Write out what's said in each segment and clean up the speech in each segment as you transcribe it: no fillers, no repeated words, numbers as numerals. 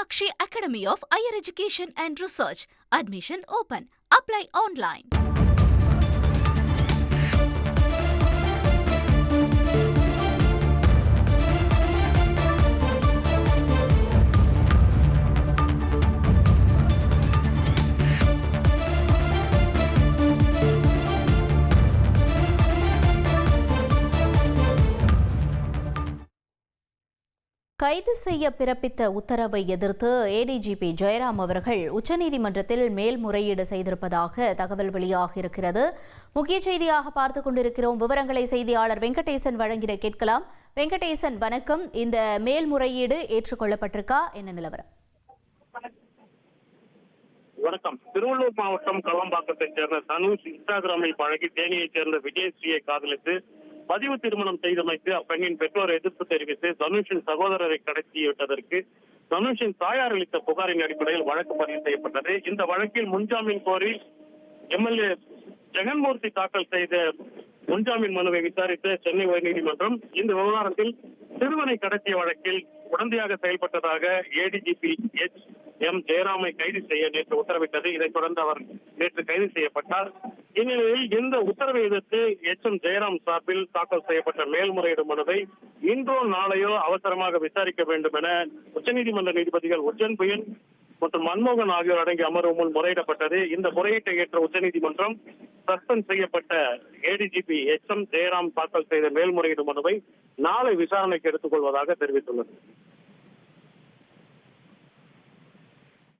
Meenakshi Academy of Higher Education and Research. Admission open. Apply online. கைது செய்ய பிறப்பித்த உத்தரவை எதிர்த்து ஏடிஜிபி ஜெயராம் அவர்கள் உச்சநீதிமன்றத்தில் மேல்முறையீடு செய்திருப்பதாக தகவல் வெளியாகியிருக்கிறது. முக்கிய செய்தியாக பார்த்துக் கொண்டிருக்கிறோம். விவரங்களை செய்தியாளர் வெங்கடேசன் வழங்கிட கேட்கலாம். வெங்கடேசன், வணக்கம். இந்த மேல்முறையீடு ஏற்றுக்கொள்ளப்பட்டிருக்கா? என்ன நிலவரம்? வணக்கம். திருவள்ளூர் மாவட்டம் கல்லம்பாக்கத்தைச் சேர்ந்த தனுஷ் இன்ஸ்டாகிராமில் பழகி தேனியைச் சேர்ந்த விஜயஸ்ரீயை காதலித்து பதிவு திருமணம் செய்தமைத்து அப்பெண்ணின் பெற்றோர் எதிர்ப்பு தெரிவித்து தனுஷின் சகோதரரை கடத்திவிட்டதற்கு தனுஷின் தாயார் அளித்த புகாரின் அடிப்படையில் வழக்கு பதிவு செய்யப்பட்டது. இந்த வழக்கில் முன்ஜாமீன் கோரி எம்எல்ஏ ஜெகன்மூர்த்தி தாக்கல் செய்த முன்ஜாமீன் மனுவை விசாரித்த சென்னை உயர்நீதிமன்றம் இந்த விவகாரத்தில் சிறுவனை கடத்திய வழக்கில் உடந்தையாக செயல்பட்டதாக ஏடிஜிபி எம் ஜெயராமை கைது செய்ய நேற்று உத்தரவிட்டது. இதைத் தொடர்ந்து அவர் நேற்று கைது செய்யப்பட்டார். இந்நிலையில் இந்த உத்தரவை எதிர்த்து எம் ஜெயராம் சார்பில் தாக்கல் செய்யப்பட்ட மேல்முறையீடு மனுவை இன்றோ நாளையோ அவசரமாக விசாரிக்க வேண்டும் என உச்சநீதிமன்ற நீதிபதிகள் உஜ்ஜன் புயன் மற்றும் மன்மோகன் ஆகியோர் அடங்கிய அமர்வு முன் முறையிடப்பட்டது. இந்த முறையீட்டை ஏற்ற உச்சநீதிமன்றம் சஸ்பெண்ட் செய்யப்பட்ட ஏடிஜிபி எம் ஜெயராம் தாக்கல் செய்த மேல்முறையீடு மனுவை நாளை விசாரணைக்கு எடுத்துக் கொள்வதாக தெரிவித்துள்ளது.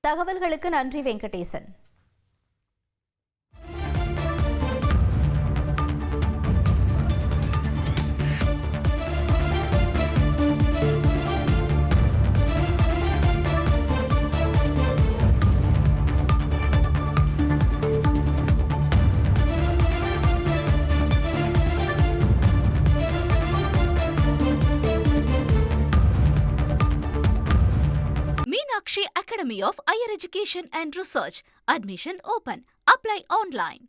தகவல்களுக்கு நன்றி Venkatesan. Meenakshi Academy of Higher Education and Research. Admission open. Apply online.